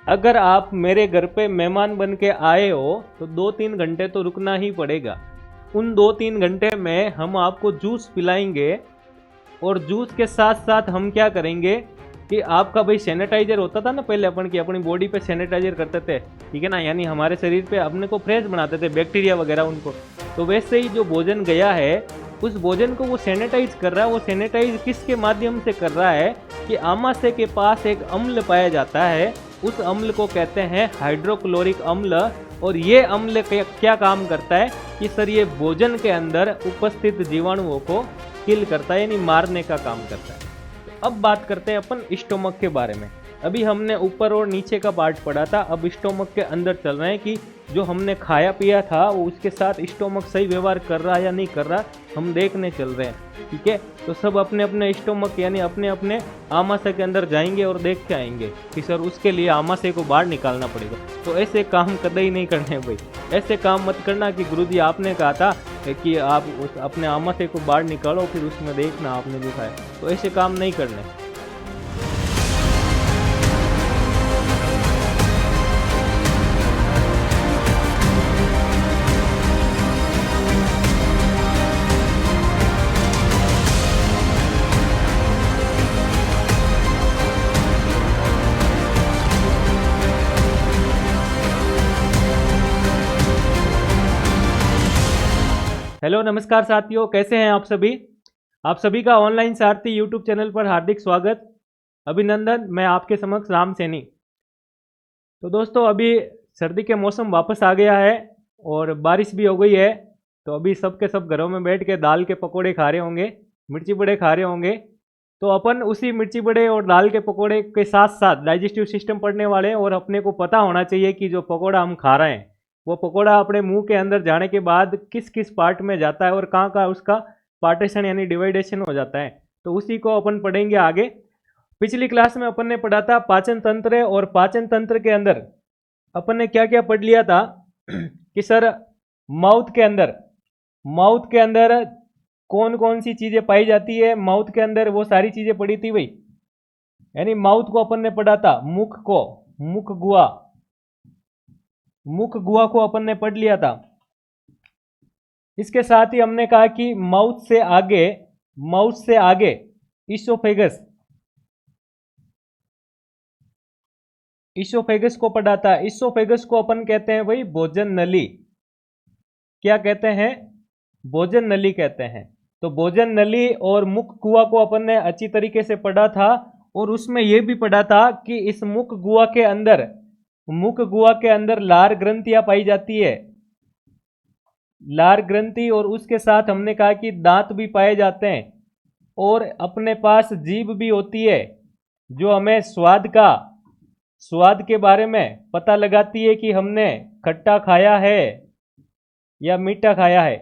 अगर आप मेरे घर पे मेहमान बन के आए हो तो 2-3 घंटे तो रुकना ही पड़ेगा। उन 2-3 घंटे में हम आपको जूस पिलाएंगे और जूस के साथ साथ हम क्या करेंगे कि आपका भाई सैनिटाइजर होता था ना पहले अपन की अपनी बॉडी पे सैनिटाइजर करते थे, ठीक है ना, यानी हमारे शरीर पे अपने को फ्रेश बनाते थे बैक्टीरिया वगैरह उनको। तो वैसे ही जो भोजन गया है उस भोजन को वो सैनिटाइज कर रहा है। वो सैनिटाइज किसके माध्यम से कर रहा है कि आमाशय के पास एक अम्ल पाया जाता है, उस अम्ल को कहते हैं हाइड्रोक्लोरिक अम्ल। और ये अम्ल क्या काम करता है कि सर ये भोजन के अंदर उपस्थित जीवाणुओं को किल करता है, यानी मारने का काम करता है। तो अब बात करते हैं अपन स्टोमक के बारे में। अभी हमने ऊपर और नीचे का पार्ट पढ़ा था, अब स्टोमक के अंदर चल रहे हैं कि जो हमने खाया पिया था वो उसके साथ स्टोमक सही व्यवहार कर रहा है या नहीं कर रहा, हम देखने चल रहे हैं। ठीक है, तो सब अपने अपने स्टोमक यानी अपने अपने आमाशय के अंदर जाएंगे और देख के आएंगे कि सर उसके लिए आमाशय को बाहर निकालना पड़ेगा। तो ऐसे काम कतई नहीं करने भाई, ऐसे काम मत करना कि गुरुजी आपने कहा था कि आप उस अपने आमाशय को बाहर निकालो फिर उसमें देखना आपने जो खाया, तो ऐसे काम नहीं करने। हेलो नमस्कार साथियों, कैसे हैं आप सभी। आप सभी का ऑनलाइन सारथी यूट्यूब चैनल पर हार्दिक स्वागत, अभिनंदन। मैं आपके समक्ष राम सैनी। तो दोस्तों अभी सर्दी के मौसम वापस आ गया है और बारिश भी हो गई है, तो अभी सब के सब घरों में बैठ के दाल के पकोड़े खा रहे होंगे, मिर्ची बड़े खा रहे होंगे। तो अपन उसी मिर्ची बड़े और दाल के पकोड़े के साथ साथ डाइजेस्टिव सिस्टम पढ़ने वाले हैं और अपने को पता होना चाहिए कि जो पकोड़ा हम खा रहे हैं वो पकोड़ा अपने मुंह के अंदर जाने के बाद किस किस पार्ट में जाता है और कहाँ कहाँ उसका पार्टीशन यानी डिवाइडेशन हो जाता है। तो उसी को अपन पढ़ेंगे आगे। पिछली क्लास में अपन ने पढ़ा था पाचन तंत्र, और पाचन तंत्र के अंदर अपन ने क्या क्या पढ़ लिया था कि सर माउथ के अंदर कौन कौन सी चीजें पाई जाती है, माउथ के अंदर वो सारी चीजें पढ़ी थी भाई। यानी माउथ को अपन ने पढ़ा था, मुख को मुख गुहा को अपन ने पढ़ लिया था। इसके साथ ही हमने कहा कि माउथ से आगे ईसोफेगस को पढ़ा था। ईसोफेगस को अपन कहते हैं भाई भोजन नली। क्या कहते हैं? भोजन नली कहते हैं। तो भोजन नली और मुख गुहा को अपन ने अच्छी तरीके से पढ़ा था और उसमें यह भी पढ़ा था कि इस मुख गुहा के अंदर लार ग्रंथियां पाई जाती है, लार ग्रंथि, और उसके साथ हमने कहा कि दांत भी पाए जाते हैं और अपने पास जीभ भी होती है जो हमें स्वाद के बारे में पता लगाती है कि हमने खट्टा खाया है या मीठा खाया है।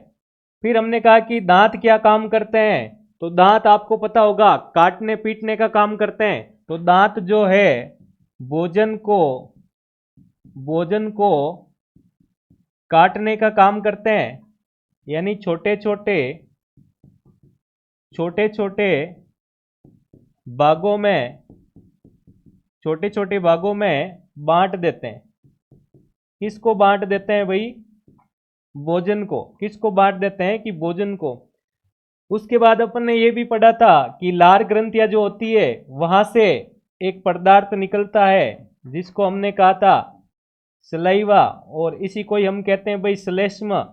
फिर हमने कहा कि दांत क्या काम करते हैं, तो दांत आपको पता होगा काटने पीटने का काम करते हैं। तो दांत जो है भोजन को काटने का काम करते हैं, यानी छोटे छोटे भागों में बांट देते हैं। किसको बांट देते हैं भाई? भोजन को। किसको बांट देते हैं? कि भोजन को। उसके बाद अपन ने ये भी पढ़ा था कि लार ग्रंथियां जो होती है वहां से एक पदार्थ निकलता है जिसको हमने कहा था सलाइवा, और इसी को ही हम कहते हैं भाई श्लेष्म।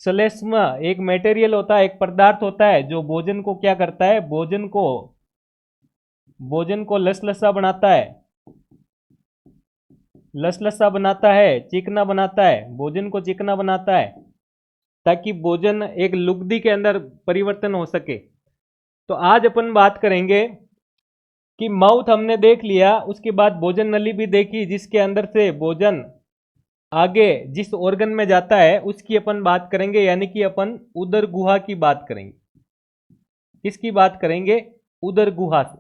श्लेष्म एक मटेरियल होता है, एक पदार्थ होता है जो भोजन को क्या करता है, भोजन को लसलसा बनाता है, चिकना बनाता है, भोजन को चिकना बनाता है ताकि भोजन एक लुगदी के अंदर परिवर्तन हो सके। तो आज अपन बात करेंगे कि माउथ हमने देख लिया, उसके बाद भोजन नली भी देखी जिसके अंदर से भोजन आगे जिस ऑर्गन में जाता है उसकी अपन बात करेंगे, यानी कि अपन उदर गुहा की बात करेंगे। किसकी बात करेंगे? उदर गुहा से।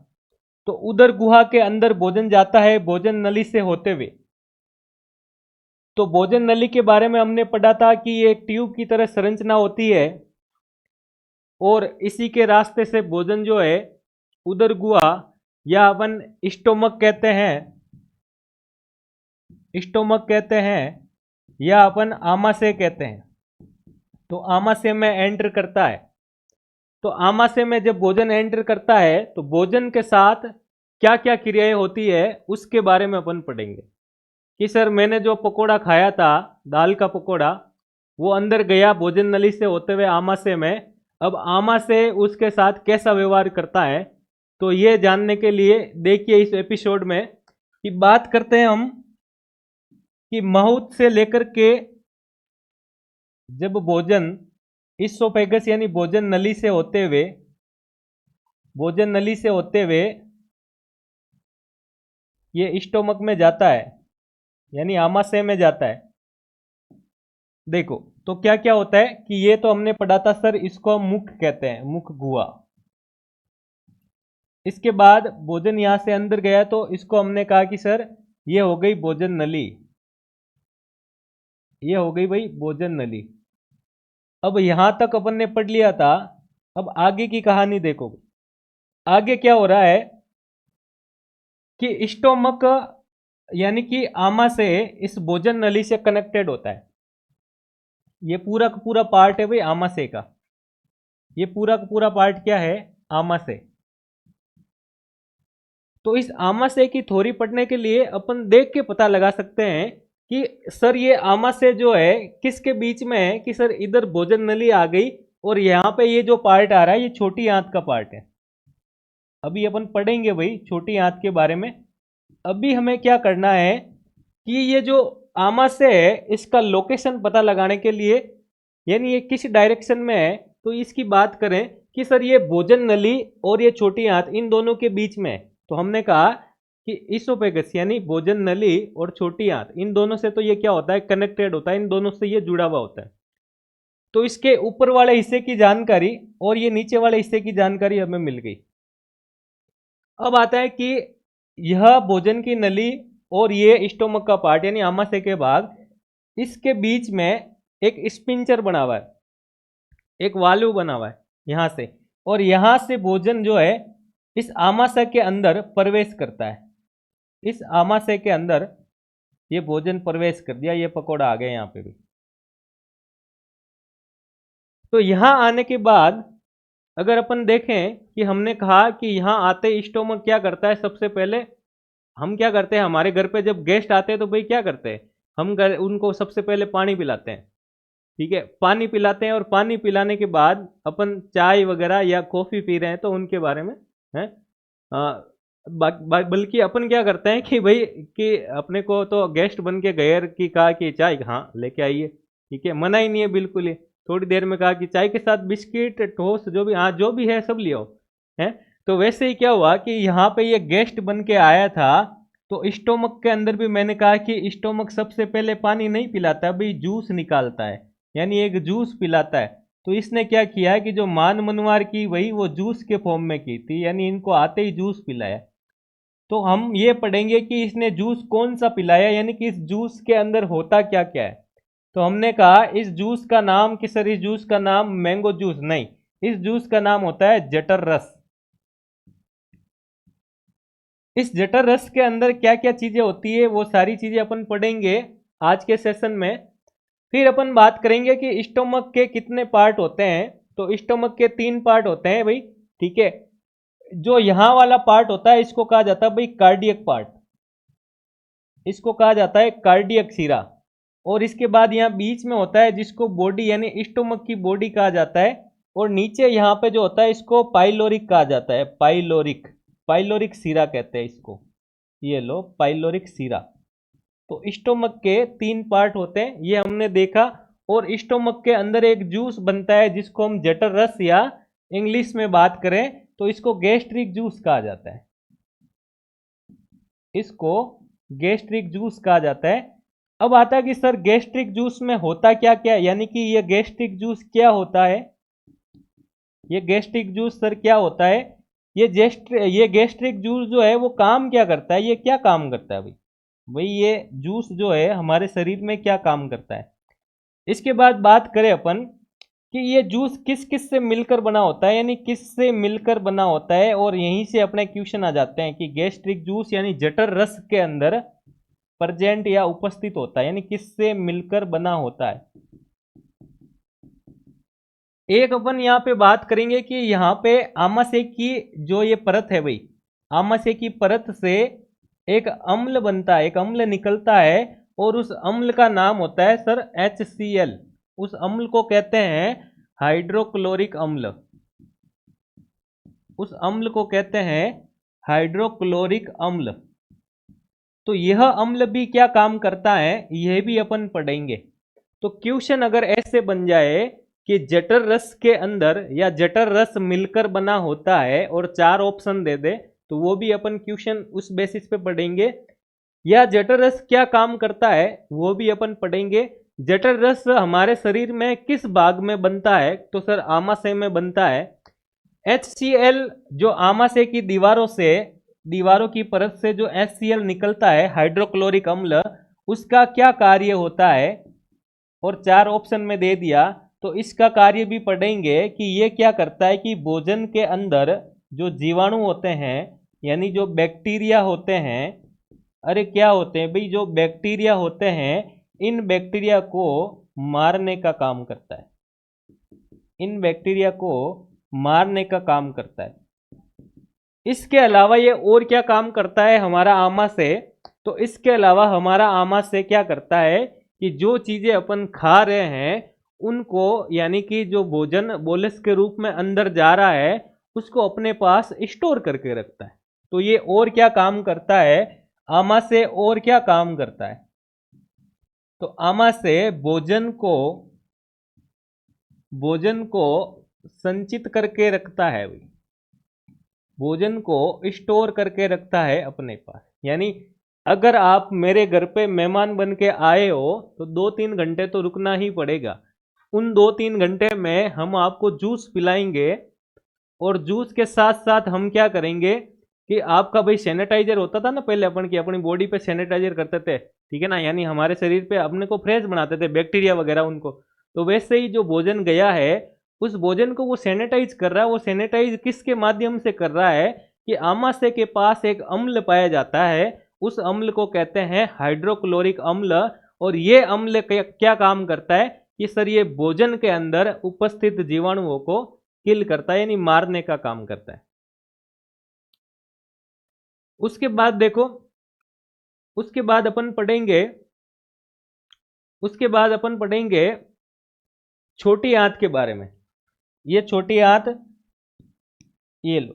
तो उदर गुहा के अंदर भोजन जाता है भोजन नली से होते हुए। तो भोजन नली के बारे में हमने पढ़ा था कि ये एक ट्यूब की तरह संरचना होती है और इसी के रास्ते से भोजन जो है उदर गुहा या अपन स्टोमक कहते हैं, स्टोमक कहते हैं या अपन आमाशय कहते हैं। तो आमाशय में एंटर करता है। तो आमाशय में जब भोजन एंटर करता है तो भोजन के साथ क्या क्या क्रियाएं होती है उसके बारे में अपन पढ़ेंगे कि सर मैंने जो पकोड़ा खाया था, दाल का पकोड़ा, वो अंदर गया भोजन नली से होते हुए आमाशय में। अब आमाशय उसके साथ कैसा व्यवहार करता है, तो ये जानने के लिए देखिए इस एपिसोड में कि बात करते हैं हम कि माउथ से लेकर के जब भोजन इसोफेगस यानी भोजन नली से होते हुए ये स्टोमक में जाता है यानी आमाशय में जाता है। देखो तो क्या क्या होता है कि ये तो हमने पढ़ा था सर, इसको हम मुख कहते हैं, मुख गुहा। इसके बाद भोजन यहां से अंदर गया तो इसको हमने कहा कि सर ये हो गई भोजन नली, ये हो गई भाई भोजन नली। अब यहां तक अपन ने पढ़ लिया था। अब आगे की कहानी देखो, आगे क्या हो रहा है कि स्टोमक यानी कि आमाशय इस भोजन नली से कनेक्टेड होता है। ये पूरा का पूरा पार्ट है भाई आमाशय का, ये पूरा का पूरा पार्ट क्या है, आमाशय। तो इस आमाशय की थ्योरी पढ़ने के लिए अपन देख के पता लगा सकते हैं कि सर ये आमाशय जो है किसके बीच में है, कि सर इधर भोजन नली आ गई और यहाँ पे ये जो पार्ट आ रहा है ये छोटी आंत का पार्ट है। अभी अपन पढ़ेंगे भाई छोटी आंत के बारे में। अभी हमें क्या करना है कि ये जो आमाशय है इसका लोकेशन पता लगाने के लिए, यानी ये किस डायरेक्शन में है, तो इसकी बात करें कि सर ये भोजन नली और ये छोटी आंत इन दोनों के बीच में है। तो हमने कहा कि इसोफेगस यानी भोजन नली और छोटी आंत इन दोनों से तो ये क्या होता है, कनेक्टेड होता है, इन दोनों से ये जुड़ा हुआ होता है। तो इसके ऊपर वाले हिस्से की जानकारी और ये नीचे वाले हिस्से की जानकारी हमें मिल गई। अब आता है कि यह भोजन की नली और ये स्टोमक का पार्ट यानी आमाशय के भाग, इसके बीच में एक स्पिंचर बना हुआ है, एक वाल्व बना हुआ है यहां से, और यहां से भोजन जो है इस आमाशय के अंदर प्रवेश करता है। इस आमाशय के अंदर ये भोजन प्रवेश कर दिया, ये पकोड़ा आ गया यहां पे भी। तो यहां आने के बाद अगर अपन देखें कि हमने कहा कि यहां आते स्टोमक क्या करता है, सबसे पहले हम क्या करते हैं, हमारे घर पे जब गेस्ट आते हैं तो भाई क्या करते हैं, हम घर उनको सबसे पहले पानी पिलाते हैं। ठीक है, पानी पिलाते हैं और पानी पिलाने के बाद अपन चाय वगैरह या कॉफ़ी पी रहे हैं तो उनके बारे में है, बल्कि अपन क्या करते हैं कि भाई कि अपने को तो गेस्ट बन के गए कि कहा कि चाय हाँ लेके आइए, ठीक है, मना ही नहीं है बिल्कुल ही। थोड़ी देर में कहा कि चाय के साथ बिस्किट टोस्ट जो भी, हाँ जो भी है सब लियो है। तो वैसे ही क्या हुआ कि यहाँ पे ये गेस्ट बन के आया था, तो स्टोमक के अंदर भी मैंने कहा कि स्टोमक सबसे पहले पानी नहीं पिलाता भाई, जूस निकालता है, यानी एक जूस पिलाता है। तो इसने क्या किया है कि जो मान मनवार की वही वो जूस के फॉर्म में की थी, यानी इनको आते ही जूस पिलाया। तो हम ये पढ़ेंगे कि इसने जूस कौन सा पिलाया, यानी कि इस जूस के अंदर होता क्या क्या है। तो हमने कहा इस जूस का नाम, कि सर इस जूस का नाम मैंगो जूस नहीं, इस जूस का नाम होता है जटर रस। इस जटर रस के अंदर क्या क्या चीजें होती है वो सारी चीजें अपन पढ़ेंगे आज के सेशन में। फिर अपन बात करेंगे कि स्टोमक के कितने पार्ट होते हैं। तो स्टोमक के 3 पार्ट होते हैं भाई, ठीक है। जो यहां वाला पार्ट होता है इसको कहा जाता है भाई कार्डियक पार्ट, इसको कहा जाता है कार्डियक सिरा। और इसके बाद यहाँ बीच में होता है जिसको बॉडी यानी स्टोमक की बॉडी कहा जाता है। और नीचे यहाँ पे जो होता है इसको पाइलोरिक कहा जाता है, पाइलोरिक, पाइलोरिक सिरा कहते हैं इसको, ये लो पाइलोरिक सिरा। तो स्टोमक के 3 पार्ट होते हैं ये हमने देखा। और स्टोमक के अंदर एक जूस बनता है जिसको हम जटर रस या इंग्लिश में बात करें तो इसको गैस्ट्रिक जूस कहा जाता है, इसको गैस्ट्रिक जूस कहा जाता है। अब आता है कि सर गैस्ट्रिक जूस में होता क्या क्या, यानी कि ये गैस्ट्रिक जूस क्या होता है, ये गैस्ट्रिक जूस सर क्या होता है। ये गैस्ट्रिक जूस जो है वो काम क्या करता है, ये क्या काम करता है भाई, भाई ये जूस जो है हमारे शरीर में क्या काम करता है। इसके बाद बात करें अपन कि ये जूस किस किस से मिलकर बना होता है, यानी किस से मिलकर बना होता है। और यहीं से अपने क्वेश्चन आ जाते हैं कि गैस्ट्रिक जूस यानी जठर रस के अंदर प्रेजेंट या उपस्थित होता है, यानी किससे मिलकर बना होता है। एक अपन यहाँ पे बात करेंगे कि यहाँ पे आमाशय की जो ये परत है भाई, आमाशय की परत से एक अम्ल बनता है, एक अम्ल निकलता है और उस अम्ल का नाम होता है सर HCl। उस अम्ल को कहते हैं हाइड्रोक्लोरिक अम्ल। उस अम्ल को कहते हैं हाइड्रोक्लोरिक अम्ल। तो यह अम्ल भी क्या काम करता है यह भी अपन पढ़ेंगे। तो क्वेश्चन अगर ऐसे बन जाए कि जठर रस के अंदर या जठर रस मिलकर बना होता है और 4 ऑप्शन दे दे, तो वो भी अपन क्वेश्चन उस बेसिस पे पढ़ेंगे। या जठर रस क्या काम करता है वो भी अपन पढ़ेंगे। जठर रस हमारे शरीर में किस भाग में बनता है, तो सर आमाशय में बनता है। HCl जो आमाशय की दीवारों की परत से जो HCl निकलता है हाइड्रोक्लोरिक अम्ल, उसका क्या कार्य होता है, और 4 ऑप्शन में दे दिया। तो इसका कार्य भी पढ़ेंगे कि ये क्या करता है कि भोजन के अंदर जो जीवाणु होते हैं, यानी जो बैक्टीरिया होते हैं, अरे क्या होते हैं भाई, जो बैक्टीरिया होते हैं, इन बैक्टीरिया को मारने का काम करता है। इन बैक्टीरिया को मारने का काम करता है। इसके अलावा ये और क्या काम करता है हमारा आमाशय, तो इसके अलावा हमारा आमाशय क्या करता है कि जो चीजें अपन खा रहे हैं उनको, यानी कि जो भोजन बोलस के रूप में अंदर जा रहा है उसको अपने पास स्टोर करके रखता है। तो ये और क्या काम करता है, आमाशय और क्या काम करता है, तो आमाशय भोजन को संचित करके रखता है, भोजन को स्टोर करके रखता है अपने पास। यानी अगर आप मेरे घर पे मेहमान बन के आए हो तो 2-3 घंटे तो रुकना ही पड़ेगा। उन 2-3 घंटे में हम आपको जूस पिलाएंगे और जूस के साथ साथ हम क्या करेंगे कि आपका भाई सैनिटाइजर होता था ना पहले अपन की, अपनी बॉडी पे सैनिटाइजर करते थे, ठीक है ना, यानी हमारे शरीर पे अपने को फ्रेश बनाते थे बैक्टीरिया वगैरह उनको। तो वैसे ही जो भोजन गया है उस भोजन को वो सैनिटाइज कर रहा है। वो सैनिटाइज किसके माध्यम से कर रहा है कि आमाशय के पास एक अम्ल पाया जाता है, उस अम्ल को कहते हैं हाइड्रोक्लोरिक अम्ल। और ये अम्ल क्या काम करता है कि सर ये भोजन के अंदर उपस्थित जीवाणुओं को किल करता है, यानी मारने का काम करता है। उसके बाद देखो, उसके बाद अपन पढ़ेंगे छोटी आंत के बारे में। ये छोटी आंत, ये लो।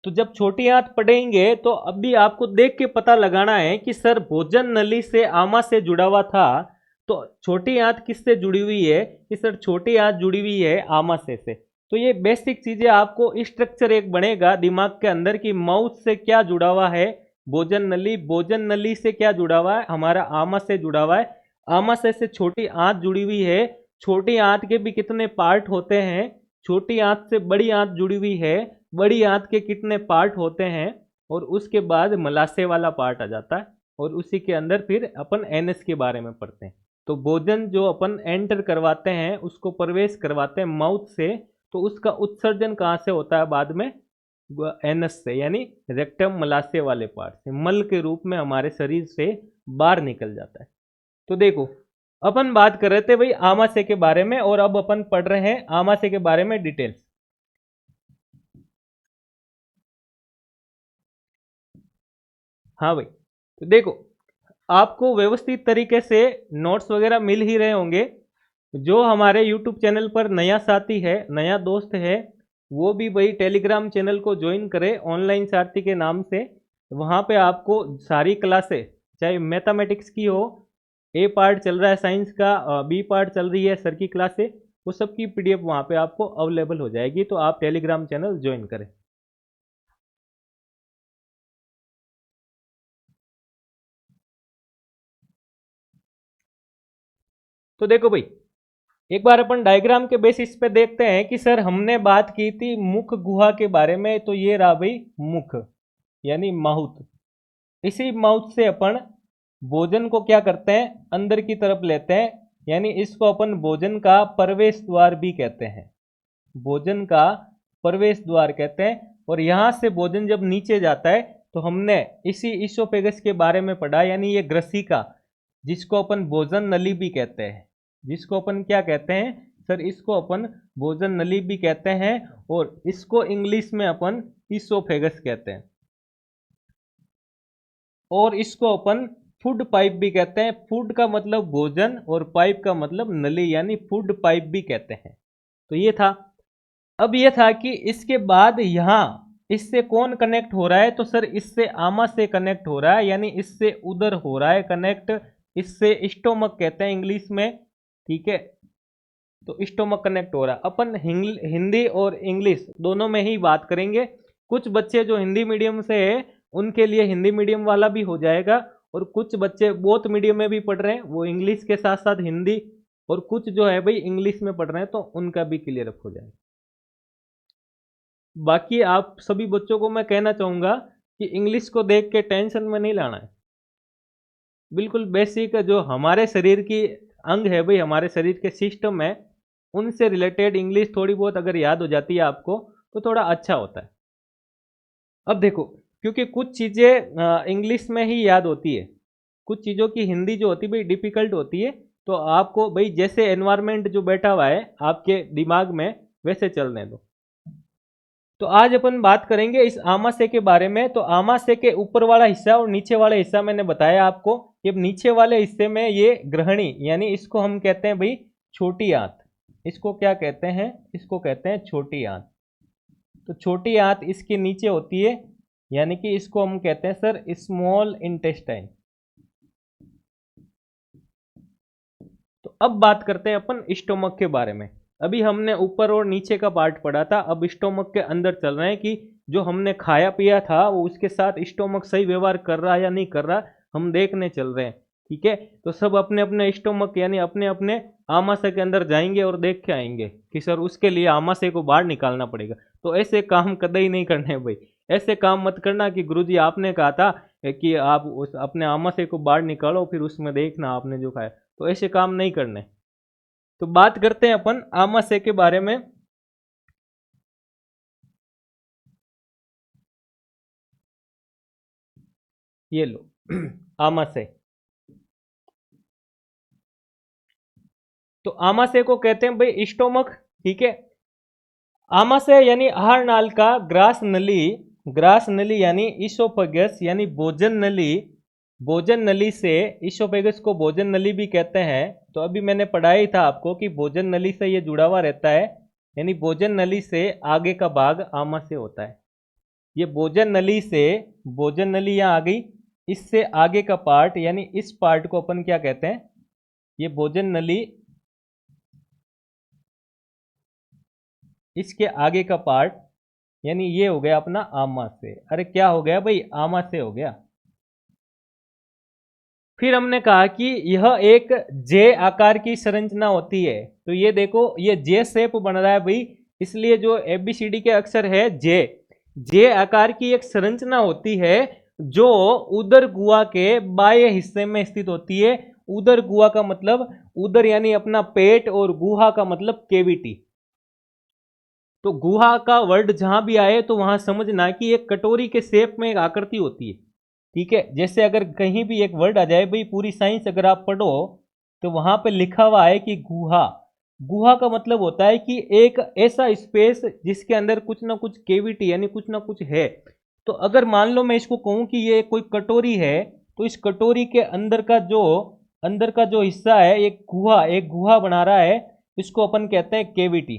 तो जब छोटी आंत पढ़ेंगे तो अभी आपको देख के पता लगाना है कि सर भोजन नली से आमाशय जुड़ा हुआ था, तो छोटी आंत किससे जुड़ी हुई है कि सर छोटी आंत जुड़ी हुई है आमाशय से। तो ये बेसिक चीजें आपको स्ट्रक्चर एक बनेगा दिमाग के अंदर कि माउथ से क्या जुड़ा हुआ है भोजन नली, भोजन नली से क्या जुड़ा हुआ है हमारा आमाशय जुड़ा हुआ है, आमाशय से छोटी आंत जुड़ी हुई है। छोटी आंत के भी कितने पार्ट होते हैं, छोटी आंत से बड़ी आंत जुड़ी हुई है, बड़ी आंत के कितने पार्ट होते हैं, और उसके बाद मलाशय वाला पार्ट आ जाता है, और उसी के अंदर फिर अपन एनएस के बारे में पढ़ते हैं। तो भोजन जो अपन एंटर करवाते हैं उसको प्रवेश करवाते हैं माउथ से, तो उसका उत्सर्जन कहाँ से होता है बाद में, एनस से, यानी रेक्टम मलाशय वाले पार्ट से, मल के रूप में हमारे शरीर से बाहर निकल जाता है। तो देखो अपन बात कर रहे थे भाई आमाशय के बारे में, और अब अपन पढ़ रहे हैं आमाशय के बारे में डिटेल्स। हाँ भाई, तो देखो आपको व्यवस्थित तरीके से नोट्स वगैरह मिल ही रहे होंगे। जो हमारे YouTube चैनल पर नया साथी है, नया दोस्त है, वो भी भाई टेलीग्राम चैनल को ज्वाइन करे ऑनलाइन सारथी के नाम से। वहाँ पे आपको सारी क्लासें, चाहे मैथमेटिक्स की हो, ए पार्ट चल रहा है साइंस का, बी पार्ट चल रही है सर की क्लासें, वो सब की PDF वहाँ पे आपको अवेलेबल हो जाएगी। तो आप टेलीग्राम चैनल ज्वाइन करें। तो देखो भाई एक बार अपन डायग्राम के बेसिस पे देखते हैं कि सर हमने बात की थी मुख गुहा के बारे में। तो ये रहा भाई मुख, यानी माउथ। इसी माउथ से अपन भोजन को क्या करते हैं, अंदर की तरफ लेते हैं, यानी इसको अपन भोजन का प्रवेश द्वार भी कहते हैं, भोजन का प्रवेश द्वार कहते हैं। और यहां से भोजन जब नीचे जाता है तो हमने इसी ईसोफेगस के बारे में पढ़ा, यानी ये ग्रसिका जिसको अपन भोजन नली भी कहते हैं, जिसको अपन क्या कहते हैं सर, इसको अपन भोजन नली भी कहते हैं और इसको इंग्लिश में अपन ईसोफेगस कहते हैं और इसको अपन फूड पाइप भी कहते हैं। फूड का मतलब भोजन और पाइप का मतलब नली, यानी फूड पाइप भी कहते हैं। तो ये था। अब ये था कि इसके बाद यहां इससे कौन कनेक्ट हो रहा है, तो सर इससे आमाशय कनेक्ट हो रहा है, यानी इससे उदर हो रहा है कनेक्ट, इससे स्टोमक कहते हैं इंग्लिश में, ठीक है। तो स्टोमक कनेक्ट हो रहा है। अपन हिंदी और इंग्लिश दोनों में ही बात करेंगे। कुछ बच्चे जो हिंदी मीडियम से है उनके लिए हिंदी मीडियम वाला भी हो जाएगा, और कुछ बच्चे बोथ मीडियम में भी पढ़ रहे हैं वो इंग्लिश के साथ साथ हिंदी, और कुछ जो है भाई इंग्लिश में पढ़ रहे हैं तो उनका भी क्लियर अप हो जाएगा। बाकी आप सभी बच्चों को मैं कहना चाहूंगा कि इंग्लिश को देख के टेंशन में नहीं लाना है। बिल्कुल बेसिक जो हमारे शरीर की अंग है भाई, हमारे शरीर के सिस्टम है, उनसे रिलेटेड इंग्लिश थोड़ी बहुत अगर याद हो जाती है आपको तो थोड़ा अच्छा होता है। अब देखो, क्योंकि कुछ चीज़ें इंग्लिश में ही याद होती है, कुछ चीज़ों की हिंदी जो होती है भाई डिफ़िकल्ट होती है, तो आपको भाई जैसे एनवायरनमेंट जो बैठा हुआ है आपके दिमाग में वैसे चलने दो। तो आज अपन बात करेंगे इस आमाशय के बारे में। तो आमाशय के ऊपर वाला हिस्सा और नीचे वाला हिस्सा मैंने बताया आपको। ये नीचे वाले हिस्से में ये ग्रहणी, यानी इसको हम कहते हैं भाई छोटी आंत। इसको क्या कहते हैं, इसको कहते हैं छोटी आंत। तो छोटी आंत इसके नीचे होती है, यानी कि इसको हम कहते हैं सर स्मॉल इंटेस्टाइन। तो अब बात करते हैं अपन स्टोमक के बारे में। अभी हमने ऊपर और नीचे का पार्ट पढ़ा था, अब स्टोमक के अंदर चल रहे हैं कि जो हमने खाया पिया था वो उसके साथ स्टोमक सही व्यवहार कर रहा है या नहीं कर रहा, हम देखने चल रहे हैं, ठीक है। तो सब अपने अपने स्टोमक यानी अपने अपने आमाशय के अंदर जाएंगे और देख के आएंगे कि सर उसके लिए आमाशय को बाहर निकालना पड़ेगा। तो ऐसे काम कतई नहीं करने भाई, ऐसे काम मत करना कि गुरुजी आपने कहा था कि आप उस अपने आमाशय को बाहर निकालो फिर उसमें देखना आपने जो खाया, तो ऐसे काम नहीं करने। तो बात करते हैं अपन आमाशय के बारे में। ये लो आमाशय। तो आमाशय को कहते हैं भाई स्टोमक, ठीक है। आमाशय यानी आहार नाल का ग्रास नली, ग्रास नली यानी ईसोफेगस यानी भोजन नली, भोजन नली से ईसोफेगस को भोजन नली भी कहते हैं। तो अभी मैंने पढ़ाया था आपको कि भोजन नली से ये जुड़ा हुआ रहता है, यानी भोजन नली से आगे का भाग आमाशय होता है। ये भोजन नली से, भोजन नली यहाँ आ गई, इससे आगे का पार्ट यानी इस पार्ट को अपन क्या कहते हैं, ये भोजन नली, इसके आगे का पार्ट यानी ये हो गया अपना आमाशय। अरे क्या हो गया भाई, आमाशय हो गया। फिर हमने कहा कि यह एक जे आकार की संरचना होती है। तो ये देखो ये जे शेप बन रहा है भाई, इसलिए जो एबीसीडी के अक्षर है जे, जे आकार की एक संरचना होती है जो उदर गुहा के बाह्य हिस्से में स्थित होती है। उदर गुहा का मतलब उदर यानी अपना पेट, और गुहा का मतलब केविटी। तो गुहा का वर्ड जहां भी आए तो वहां समझना कि एक कटोरी के शेप में एक आकृति होती है, ठीक है। जैसे अगर कहीं भी एक वर्ड आ जाए भाई, पूरी साइंस अगर आप पढ़ो तो वहां पे लिखा हुआ है कि गुहा, गुहा का मतलब होता है कि एक ऐसा स्पेस जिसके अंदर कुछ ना कुछ केविटी यानी कुछ ना कुछ है। तो अगर मान लो मैं इसको कहूं कि ये कोई कटोरी है, तो इस कटोरी के अंदर का जो हिस्सा है एक गुहा बना रहा है, इसको अपन कहते हैं केविटी।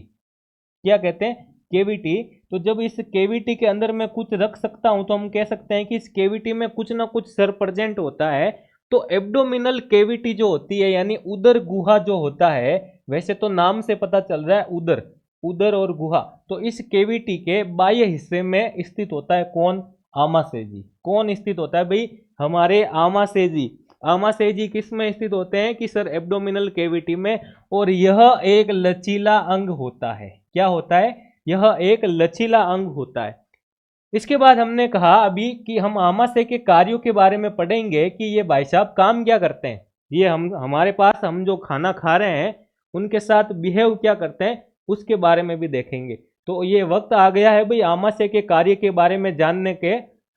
क्या कहते हैं, केविटी। तो जब इस केविटी के अंदर मैं कुछ रख सकता हूं तो हम कह सकते हैं कि इस केविटी में कुछ ना कुछ सर प्रेजेंट होता है। तो एब्डोमिनल केविटी जो होती है यानी उदर गुहा जो होता है, वैसे तो नाम से पता चल रहा है उदर, उदर और गुहा। तो इस केविटी के बाह्य हिस्से में स्थित होता है कौन, आमाशय जी। कौन स्थित होता है भाई, हमारे आमाशय जी। आमाशय जी किस में स्थित होते हैं कि सर एब्डोमिनल केविटी में, और यह एक लचीला अंग होता है। क्या होता है, यह एक लचीला अंग होता है। इसके बाद हमने कहा अभी कि हम आमाशय के कार्यों के बारे में पढ़ेंगे कि ये भाई साहब काम क्या करते हैं, ये हम हमारे पास हम जो खाना खा रहे हैं उनके साथ बिहेव क्या करते हैं उसके बारे में भी देखेंगे। तो ये वक्त आ गया है भाई आमाशय के कार्य के बारे में जानने के।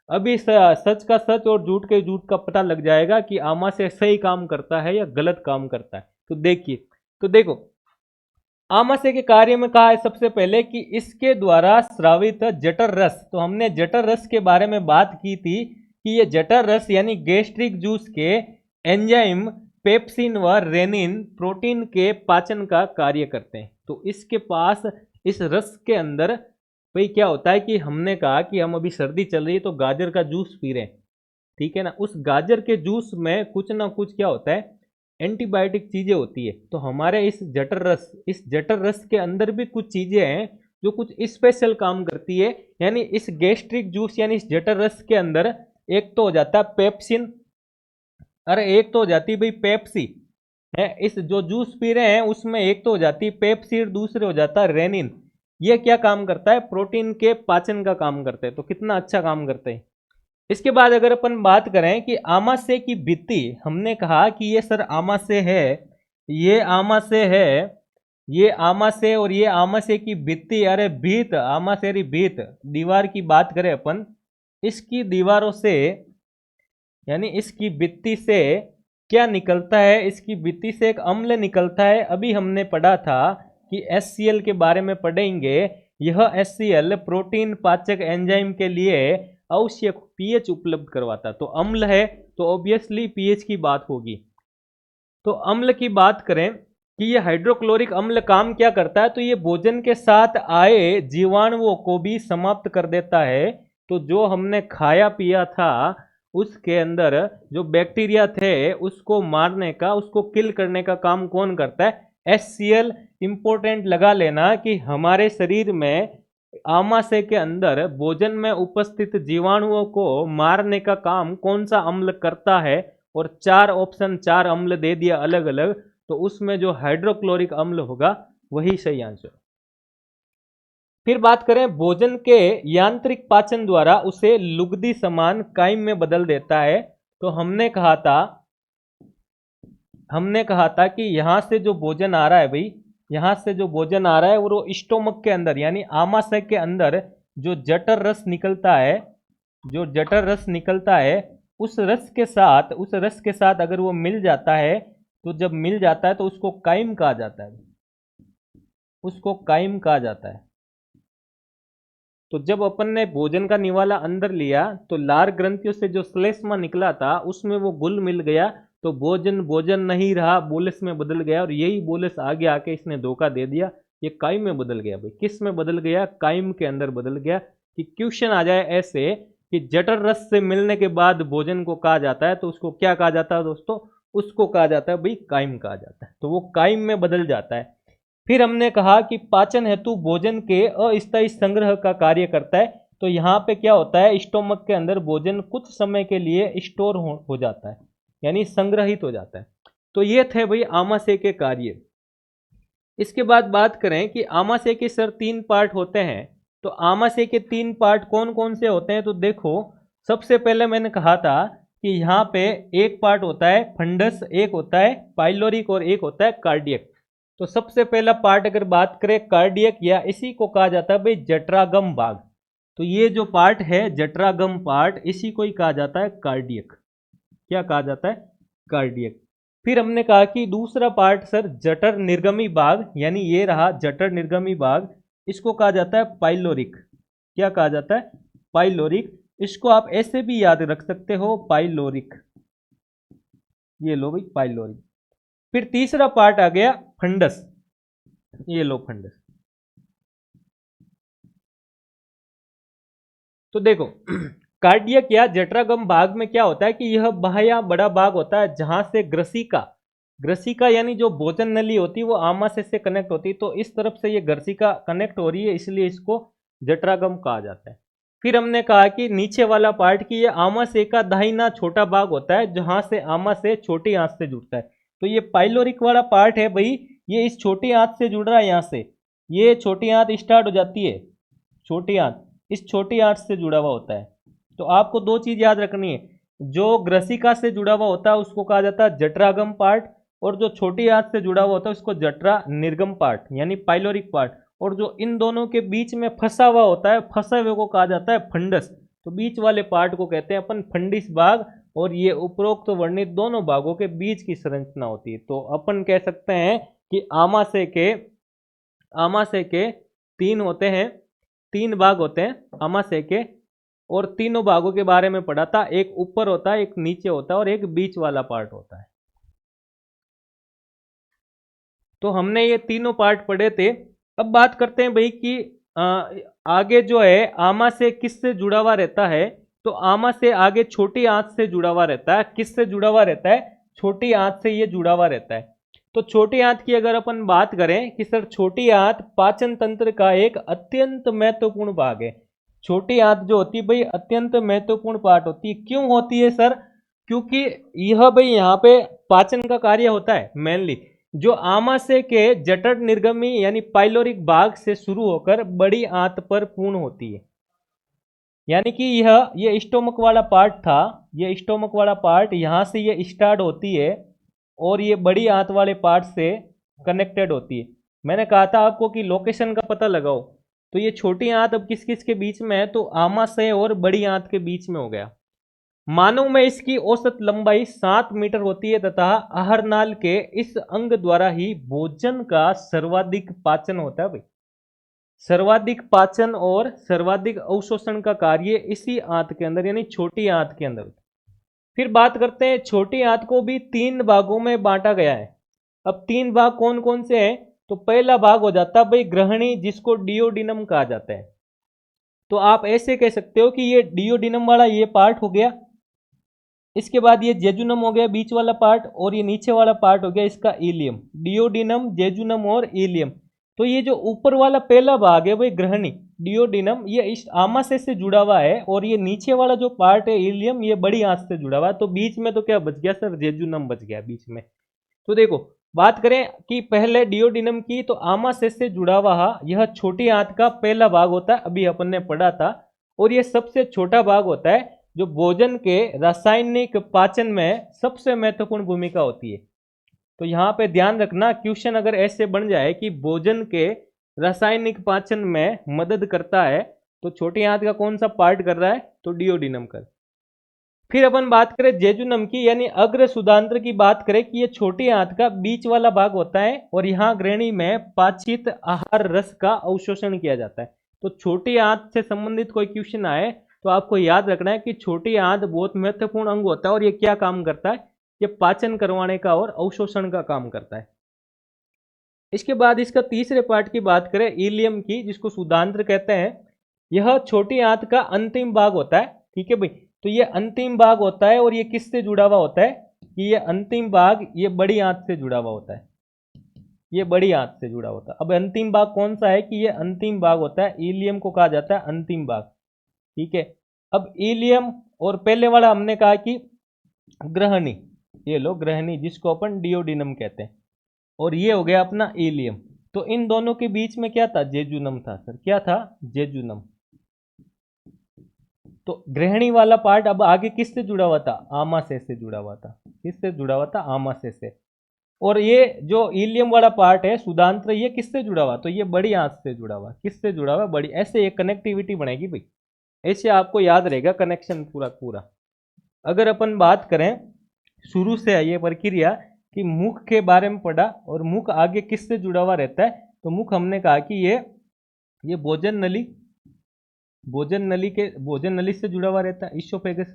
अभी सच का सच और झूठ के झूठ का पता लग जाएगा कि आमाशय सही काम करता है या गलत काम करता है। तो देखिए, तो देखो, आमाशय के कार्य में कहा है सबसे पहले कि इसके द्वारा स्रावित जठर रस, तो हमने जठर रस के बारे में बात की थी कि ये जठर रस यानी गैस्ट्रिक जूस के एंजाइम पेप्सिन व रेनिन प्रोटीन के पाचन का कार्य करते हैं। तो इसके पास इस रस के अंदर भाई क्या होता है कि हमने कहा कि हम अभी सर्दी चल रही है तो गाजर का जूस पी रहे हैं, ठीक है ना। उस गाजर के जूस में कुछ ना कुछ क्या होता है, एंटीबायोटिक चीजें होती है। तो हमारे इस जठर रस के अंदर भी कुछ चीजें हैं जो कुछ स्पेशल काम करती है। यानी इस गैस्ट्रिक जूस यानी इस जठर रस के अंदर एक तो हो जाता है पेप्सिन, अरे एक तो हो जाती है भाई पेप्सी है, इस जो जूस पी रहे हैं उसमें एक तो हो जाती है पेप्सी, दूसरे हो जाता है रेनिन। ये क्या काम करता है, प्रोटीन के पाचन का काम करते हैं। तो कितना अच्छा काम करते हैं। इसके बाद अगर अपन बात करें कि आमाशय की भित्ति, हमने कहा कि ये सर आमाशय है, ये आमाशय है, ये आमाशय और ये आमाशय की भित्ति, अरे भीत, आमाशयरी भीत दीवार की बात करें अपन, इसकी दीवारों से यानी इसकी भित्ति से क्या निकलता है, इसकी भित्ति से एक अम्ल निकलता है। अभी हमने पढ़ा था कि HCl के बारे में पढ़ेंगे। यह HCl प्रोटीन पाचक एंजाइम के लिए आवश्यक पीएच उपलब्ध करवाता। तो अम्ल है तो ऑब्वियसली पीएच की बात होगी। तो अम्ल की बात करें कि ये हाइड्रोक्लोरिक अम्ल काम क्या करता है, तो ये भोजन के साथ आए जीवाणुओं को भी समाप्त कर देता है। तो जो हमने खाया पिया था उसके अंदर जो बैक्टीरिया थे उसको मारने का, उसको किल करने का काम कौन करता है, HCl। इंपॉर्टेंट लगा लेना कि हमारे शरीर में आमाशय के अंदर भोजन में उपस्थित जीवाणुओं को मारने का काम कौन सा अम्ल करता है, और 4 ऑप्शन 4 अम्ल दे दिया अलग अलग, तो उसमें जो हाइड्रोक्लोरिक अम्ल होगा वही सही आंसर। फिर बात करें भोजन के यांत्रिक पाचन द्वारा उसे लुगदी समान कायम में बदल देता है। तो हमने कहा था कि यहां से जो भोजन आ रहा है भाई, यहां से जो भोजन आ रहा है वो स्टोमक के अंदर यानी आमाशय के अंदर जो जठर रस निकलता है, जो जठर रस निकलता है उस रस के साथ अगर वो मिल जाता है, तो जब मिल जाता है तो उसको काइम कहा जाता है, उसको काइम कहा जाता है। तो जब अपन ने भोजन का निवाला अंदर लिया तो लार ग्रंथियों से जो श्लेष्मा निकला था उसमें वो गुल मिल गया, तो भोजन भोजन नहीं रहा, बोलस में बदल गया, और यही बोलस आगे आके इसने धोखा दे दिया, ये काइम में बदल गया। भाई किस में बदल गया, काइम के अंदर बदल गया। कि क्वेश्चन आ जाए ऐसे कि जठर रस से मिलने के बाद भोजन को कहा जाता है, तो उसको क्या कहा जाता है दोस्तों, उसको कहा जाता है भाई काइम कहा जाता है। तो वो काइम में बदल जाता है। फिर हमने कहा कि पाचन हेतु भोजन के अस्थायी संग्रह का कार्य करता है। तो यहाँ पे क्या होता है, स्टोमक के अंदर भोजन कुछ समय के लिए स्टोर हो जाता है, यानी संग्रहित हो जाता है। तो ये थे भाई आमाशय के कार्य। इसके बाद बात करें कि आमाशय के सर 3 पार्ट होते हैं। तो आमाशय के 3 पार्ट कौन कौन से होते हैं, तो देखो सबसे पहले मैंने कहा था कि यहाँ पे एक पार्ट होता है फंडस, एक होता है पाइलोरिक और एक होता है कार्डियक। तो सबसे पहला पार्ट अगर बात करें कार्डियक, या इसी को कहा जाता है भाई जठरागम भाग। तो ये जो पार्ट है जठरागम पार्ट, इसी को ही कहा जाता है कार्डियक। क्या कहा जाता है, कार्डियक। फिर हमने कहा कि दूसरा पार्ट सर जठर निर्गमी भाग, यानी ये रहा जठर निर्गमी भाग, इसको कहा जाता है पाइलोरिक। क्या कहा जाता है, पाइलोरिक। इसको आप ऐसे भी याद रख सकते हो पाइलोरिक, ये लो भाई पाइलोरिक। फिर तीसरा पार्ट आ गया फंडस, ये लो फंडस। तो देखो कार्डियक या जठरागम भाग में क्या होता है कि यह बाह्य बड़ा भाग होता है जहां से ग्रसिका यानी जो भोजन नली होती है वो आमाशय से कनेक्ट होती है। तो इस तरफ से ये ग्रसिका कनेक्ट हो रही है, इसलिए इसको जठरागम कहा जाता है। फिर हमने कहा कि नीचे वाला पार्ट की ये आमाशय का दाहिना छोटा भाग होता है जहां से आमाशय छोटी आंत से जुड़ता है। तो ये पाइलोरिक वाला पार्ट है भाई, ये इस छोटी आंत से जुड़ रहा है, यहां से ये छोटी आंत स्टार्ट हो जाती है, छोटी आंत इस छोटी आंत से जुड़ा हुआ होता है। तो आपको 2 चीज याद रखनी है, जो ग्रसिका से जुड़ा हुआ होता है उसको कहा जाता है जठरागम पार्ट, और जो छोटी आंत से जुड़ा हुआ होता है उसको जठरा निर्गम पार्ट यानी पाइलोरिक पार्ट, और जो इन दोनों के बीच में फंसा हुआ होता है, फंसे हुए को कहा जाता है फंडस। तो बीच वाले पार्ट को कहते हैं अपन फंडिस भाग, और ये उपरोक्त वर्णित दोनों भागों के बीच की संरचना होती है। तो अपन कह सकते हैं कि आमाशय के तीन होते हैं, तीन भाग होते हैं आमाशय के, और तीनों भागों के बारे में पढ़ा था। एक ऊपर होता है, एक नीचे होता है, और एक बीच वाला पार्ट होता है। तो हमने ये तीनों पार्ट पढ़े थे। अब बात करते हैं भाई कि आगे जो है आमाशय किससे जुड़ा हुआ रहता है। तो आमाशय आगे छोटी आंत से जुड़ा हुआ रहता है। किससे जुड़ा हुआ रहता है? छोटी आंत से ये जुड़ा हुआ रहता है। तो छोटी आंत की अगर अपन बात करें कि सर छोटी आंत पाचन तंत्र का एक अत्यंत महत्वपूर्ण भाग है। छोटी आंत जो होती है भाई अत्यंत महत्वपूर्ण पार्ट होती है। क्यों होती है सर? क्योंकि यह भाई यहाँ पे पाचन का कार्य होता है मेनली, जो आमाशय के जठर निर्गमी यानी पाइलोरिक भाग से शुरू होकर बड़ी आंत पर पूर्ण होती है। यानी कि ये स्टोमक वाला पार्ट था, ये स्टोमक वाला पार्ट यहां से ये स्टार्ट होती है और ये बड़ी आंत वाले पार्ट से कनेक्टेड होती है। मैंने कहा था आपको कि लोकेशन का पता लगाओ, तो ये छोटी आंत अब किस किस के बीच में है? तो आमाशय और बड़ी आंत के बीच में हो गया। मानव में इसकी औसत लंबाई 7 मीटर होती है तथा आहारनाल के इस अंग द्वारा ही भोजन का सर्वाधिक पाचन होता है भाई। सर्वाधिक पाचन और सर्वाधिक अवशोषण का कार्य इसी आंत के अंदर यानी छोटी आंत के अंदर। फिर बात करते हैं, छोटी आंत को भी 3 भागों में बांटा गया है। अब 3 भाग कौन कौन से हैं? तो पहला भाग हो जाता है भाई ग्रहणी, जिसको डियोडिनम कहा जाता है। तो आप ऐसे कह सकते हो कि ये डियोडिनम वाला ये पार्ट हो गया, इसके बाद ये जेजुनम हो गया बीच वाला पार्ट, और ये नीचे वाला पार्ट हो गया इसका इलियम। डियोडिनम, जेजुनम और इलियम। तो ये जो ऊपर वाला पहला भाग है वही ग्रहणी डियोडिनम, ये इस आमाशय से जुड़ा हुआ है, और ये नीचे वाला जो पार्ट है इलियम, ये बड़ी आंत से जुड़ा हुआ है। तो बीच में तो क्या बच गया सर? जेजुनम बच गया बीच में। तो देखो बात करें कि पहले डियोडिनम की, तो आमाशय से जुड़ा हुआ यह छोटी आंत का पहला भाग होता है, अभी अपन ने पढ़ा था, और ये सबसे छोटा भाग होता है जो भोजन के रासायनिक पाचन में सबसे महत्वपूर्ण भूमिका होती है। तो यहाँ पे ध्यान रखना, क्वेश्चन अगर ऐसे बन जाए कि भोजन के रासायनिक पाचन में मदद करता है, तो छोटी आंत का कौन सा पार्ट कर रहा है? तो डियोडिनम कर। फिर अपन बात करें जेजुनम की यानी अग्र सुदांत्र की बात करें कि ये छोटी आंत का बीच वाला भाग होता है, और यहाँ ग्रहणी में पाचित आहार रस का अवशोषण किया जाता है। तो छोटी आंत से संबंधित कोई क्वेश्चन आए तो आपको याद रखना है कि छोटी आंत बहुत महत्वपूर्ण अंग होता है, और ये क्या काम करता है? ये पाचन करवाने का और अवशोषण का काम करता है। इसके बाद इसका तीसरे पार्ट की बात करें इलियम की, जिसको सुदांत्र कहते हैं। यह छोटी आंत का अंतिम भाग होता है, ठीक है भाई। तो ये अंतिम भाग होता है, और ये किससे जुड़ा हुआ होता है? कि ये अंतिम भाग ये बड़ी आंत से जुड़ा हुआ होता है, ये बड़ी आंत से जुड़ा होता है। अब अंतिम भाग कौन सा है? कि ये अंतिम भाग होता है, इलियम को कहा जाता है अंतिम भाग, ठीक है। अब इलियम और पहले वाला हमने कहा कि ग्रहणी, ये लो ग्रहणी जिसको अपन डियोडिनम कहते हैं, और ये हो गया अपना इलियम। तो इन दोनों के बीच में क्या था? जेजुनम था सर। क्या था? जेजुनम। तो ग्रहणी वाला पार्ट अब आगे किससे जुड़ा हुआ था? आमाशय से जुड़ा हुआ था। किससे जुड़ा हुआ था? आमाशय से। और ये जो इलियम वाला पार्ट है सुदांत्र, ये किससे जुड़ा हुआ? तो ये बड़ी आंत से जुड़ा हुआ। किससे जुड़ा हुआ? बड़ी। ऐसे एक कनेक्टिविटी बनेगी भाई, ऐसे आपको याद रहेगा कनेक्शन पूरा पूरा। अगर अपन बात करें शुरू से ये प्रक्रिया कि मुख के बारे में पढ़ा, और मुख आगे किससे जुड़ा हुआ रहता है? तो मुख हमने कहा कि ये भोजन नली से जुड़ा हुआ रहता है, ईसोफेगस।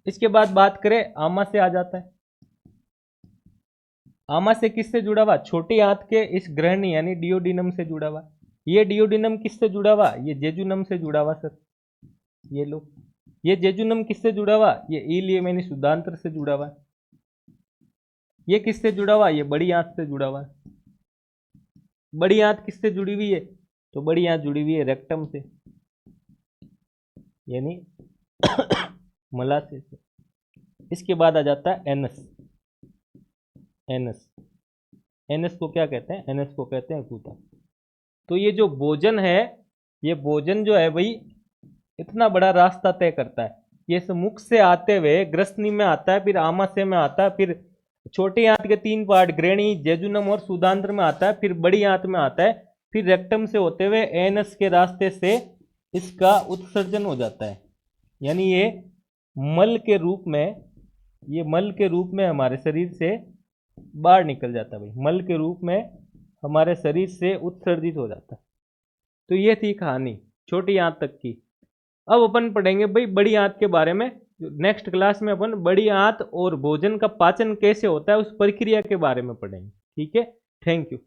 इसके बाद बात करें आमाशय आ जाता है। आमाशय किससे जुड़ा हुआ? छोटी आंत के इस ग्रहणी यानी डियोडिनम से जुड़ा हुआ। ये डियोडिनम किससे जुड़ा हुआ? ये जेजुनम से जुड़ा हुआ सर। ये लो, ये जेजुनम किससे जुड़ा हुआ? ये इलियम यानी सुदांत्र से जुड़ा हुआ। ये किससे जुड़ा हुआ? ये बड़ी आंत से जुड़ा हुआ। बड़ी आंत किससे जुड़ी हुई है? तो बड़ी आंत जुड़ी हुई है रेक्टम से, यानी मलाशय से। इसके बाद आ जाता है एनस। एनस, एनस को क्या कहते हैं? एनस को कहते हैं गूदा। तो ये जो भोजन है, ये भोजन जो है भाई इतना बड़ा रास्ता तय करता है। ये मुख से आते हुए ग्रसनी में आता है, फिर आमाशय में आता है, फिर छोटी आंत के 3 पार्ट ग्रहणी, जेजुनम और सुदांत्र में आता है, फिर बड़ी आंत में आता है, फिर रेक्टम से होते हुए एनस के रास्ते से इसका उत्सर्जन हो जाता है, यानी ये मल के रूप में हमारे शरीर से बाहर निकल जाता है भाई, मल के रूप में हमारे शरीर से उत्सर्जित हो जाता है। तो ये थी कहानी छोटी आंत तक की। अब अपन पढ़ेंगे भाई बड़ी आंत के बारे में। नेक्स्ट क्लास में अपन बड़ी आंत और भोजन का पाचन कैसे होता है उस प्रक्रिया के बारे में पढ़ेंगे। ठीक है, थैंक यू।